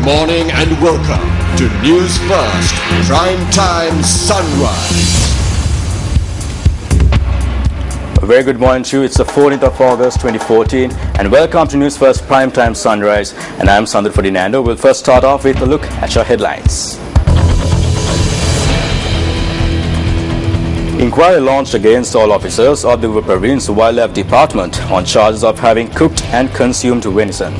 morning and welcome to Newsfirst Prime Time Sunrise. A very good morning to you. It's the 14th of August 2014 and welcome to Newsfirst Prime Time Sunrise, and I'm Sandhu Ferdinando. We'll first start off with a look at your headlines. Inquiry launched against all officers of the Province Wildlife Department on charges of having cooked and consumed venison.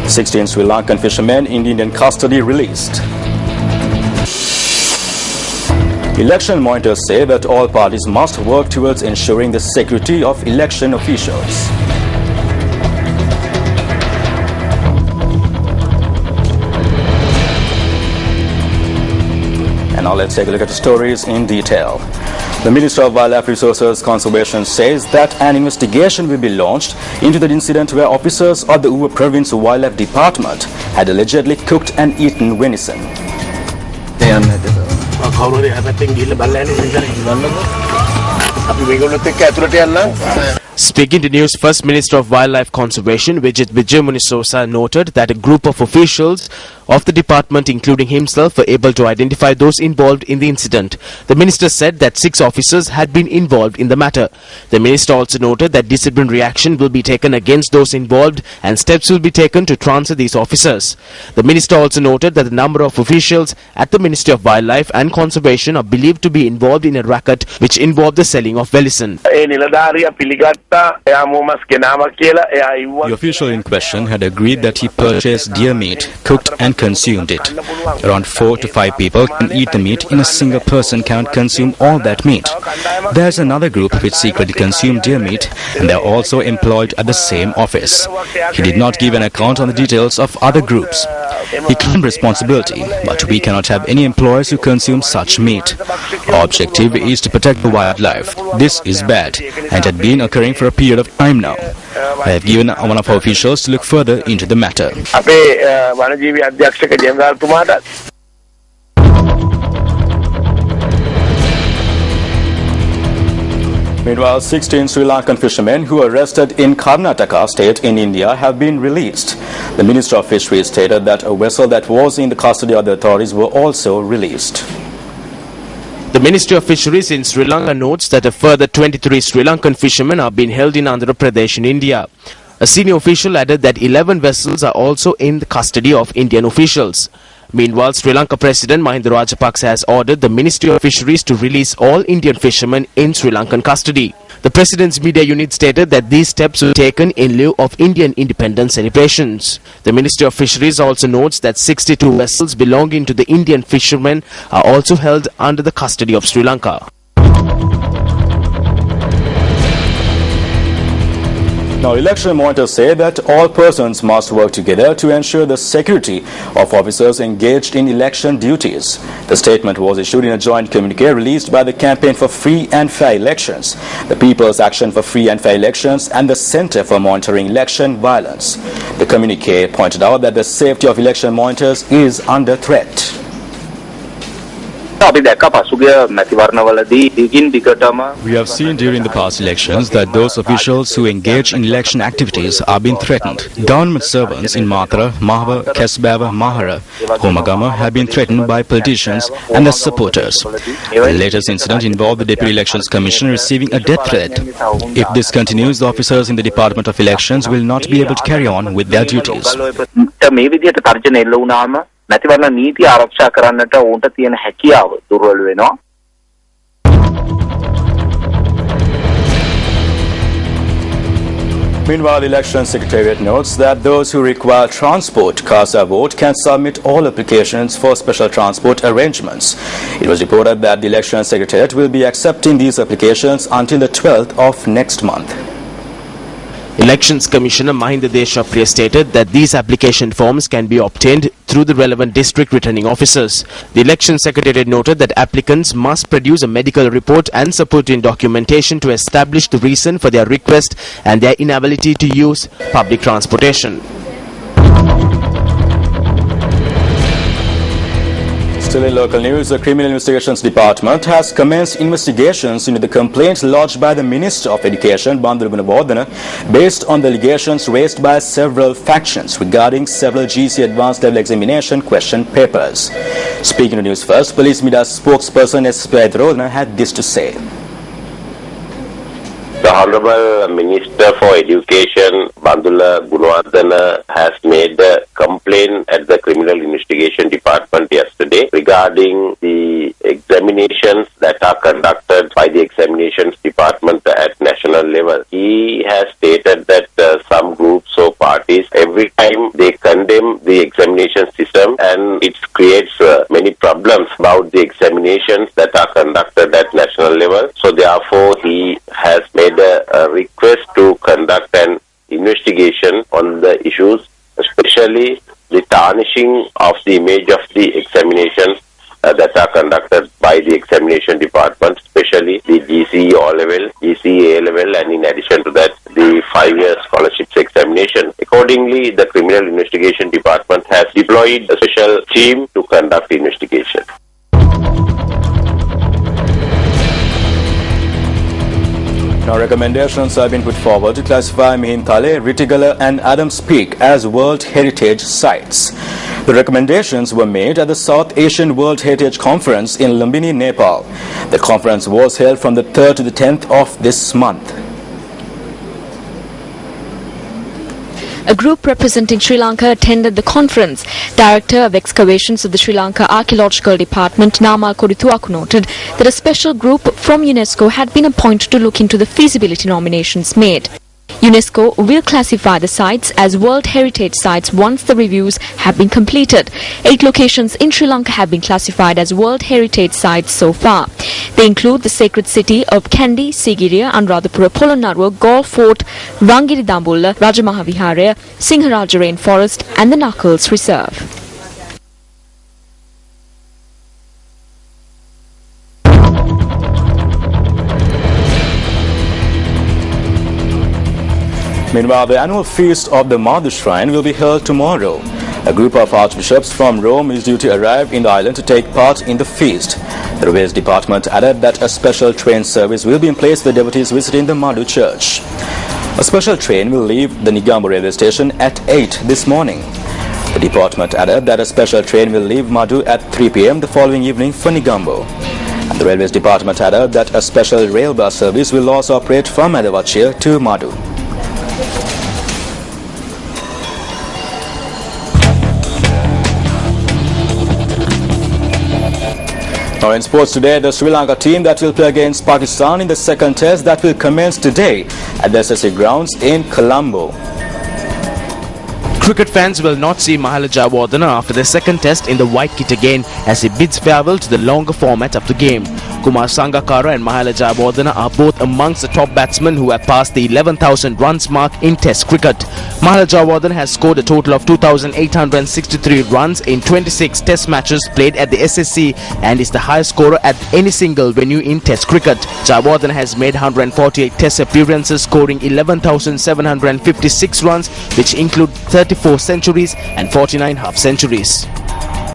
16 Sri Lankan fishermen in Indian custody released. Election monitors say that all parties must work towards ensuring the security of election officials. And now let's take a look at the stories in detail. The Minister of Wildlife Resources Conservation says that an investigation will be launched into the incident where officers of the Uva Province Wildlife Department had allegedly cooked and eaten venison. Speaking to News First, Minister of Wildlife Conservation Vijit Vijaymunisosa noted that a group of officials of the department, including himself, were able to identify those involved in the incident. The minister said that 6 officers had been involved in the matter. The minister also noted that disciplinary action will be taken against those involved and steps will be taken to transfer these officers. The minister also noted that the number of officials at the Ministry of Wildlife and Conservation are believed to be involved in a racket which involved the selling of venison. The official in question had agreed that he purchased deer meat, cooked and consumed it. Around 4 to 5 people can eat the meat, and a single person cannot consume all that meat. There's another group which secretly consumed deer meat, and they are also employed at the same office. He did not give an account on the details of other groups. He claimed responsibility, but we cannot have any employees who consume such meat. Our objective is to protect the wildlife. This is bad, and had been occurring for a period of time now. I have given one of our officials to look further into the matter. Meanwhile, 16 Sri Lankan fishermen who were arrested in Karnataka state in India have been released. The Minister of Fisheries stated that a vessel that was in the custody of the authorities were also released. The Ministry of Fisheries in Sri Lanka notes that a further 23 Sri Lankan fishermen are being held in Andhra Pradesh in India. A senior official added that 11 vessels are also in the custody of Indian officials. Meanwhile, Sri Lanka President Mahinda Rajapaksa has ordered the Ministry of Fisheries to release all Indian fishermen in Sri Lankan custody. The President's media unit stated that these steps were taken in lieu of Indian independence celebrations. The Ministry of Fisheries also notes that 62 vessels belonging to the Indian fishermen are also held under the custody of Sri Lanka. Now, election monitors say that all persons must work together to ensure the security of officers engaged in election duties. The statement was issued in a joint communique released by the Campaign for Free and Fair Elections, the People's Action for Free and Fair Elections, and the Center for Monitoring Election Violence. The communique pointed out that the safety of election monitors is under threat. We have seen during the past elections that those officials who engage in election activities are being threatened. Government servants in Matra, Mahava, Kesbava, Mahara, Homagama have been threatened by politicians and their supporters. The latest incident involved the Deputy Elections Commissioner receiving a death threat. If this continues, the officers in the Department of Elections will not be able to carry on with their duties. නැතිවරණ නීති ආරක්ෂා කරන්නට උන්ට තියෙන හැකියාව දුර්වල වෙනවා. Meanwhile, the Election Secretariat notes that those who require transport CASA vote can submit all applications for special transport arrangements. It was reported that the Election Secretariat will be accepting these applications until the 12th of next month. Elections Commissioner Mahinda Deshapriya stated that these application forms can be obtained through the relevant district returning officers. The Election Secretariat noted that applicants must produce a medical report and supporting documentation to establish the reason for their request and their inability to use public transportation. Still in local news, the Criminal Investigations Department has commenced investigations into the complaints lodged by the Minister of Education, Bandula Gunawardena, based on the allegations raised by several factions regarding several GC Advanced Level Examination question papers. Speaking to Newsfirst, Police Media spokesperson S.P. Rodna had this to say. The Honorable Minister for Education, Bandula Gunawardena, has made a complaint at the Criminal Investigation Department yesterday regarding the examinations that are conducted by the Examinations Department at national level. He has stated that some groups or parties, every time they condemn the examination system, and it creates many problems about the examinations that are conducted at national level. So therefore, he has made a request to conduct an investigation on the issues, especially the tarnishing of the image of the examinations that are conducted by the Examination Department, especially the GCE O-Level, GCE A-Level, and in addition to that, the 5-year scholarships examination. Accordingly, the Criminal Investigation Department has deployed a special team to conduct the investigation. Now, recommendations have been put forward to classify Mihintale, Ritigala and Adams Peak as World Heritage Sites. The recommendations were made at the South Asian World Heritage Conference in Lumbini, Nepal. The conference was held from the 3rd to the 10th of this month. A group representing Sri Lanka attended the conference. Director of Excavations of the Sri Lanka Archaeological Department, Namal Kodituaku, noted that a special group from UNESCO had been appointed to look into the feasibility nominations made. UNESCO will classify the sites as World Heritage Sites once the reviews have been completed. 8 locations in Sri Lanka have been classified as World Heritage Sites so far. They include the sacred city of Kandy, Sigiriya, Anuradhapura, Polonnaruwa, Galle Fort, Rangiri Dambulla, Rajamaha Viharaya, Singharaja Rainforest and the Knuckles Reserve. Meanwhile, the annual feast of the Madhu Shrine will be held tomorrow. A group of archbishops from Rome is due to arrive in the island to take part in the feast. The Railways Department added that a special train service will be in place for devotees visiting the Madhu church. A special train will leave the Nigambo railway station at 8 this morning. The department added that a special train will leave Madhu at 3 p.m. the following evening for Nigambo. And the Railways Department added that a special rail bus service will also operate from Adavachir to Madhu. Now in sports today, the Sri Lanka team that will play against Pakistan in the second test that will commence today at the SSC grounds in Colombo. Cricket fans will not see Mahela Jayawardena after the second test in the white kit again as he bids farewell to the longer format of the game. Kumar Sangakkara and Mahela Jayawardena are both amongst the top batsmen who have passed the 11,000 runs mark in Test cricket. Mahela Jayawardena has scored a total of 2,863 runs in 26 Test matches played at the SSC and is the highest scorer at any single venue in Test cricket. Jayawardena has made 148 Test appearances, scoring 11,756 runs, which include 34 centuries and 49 half-centuries.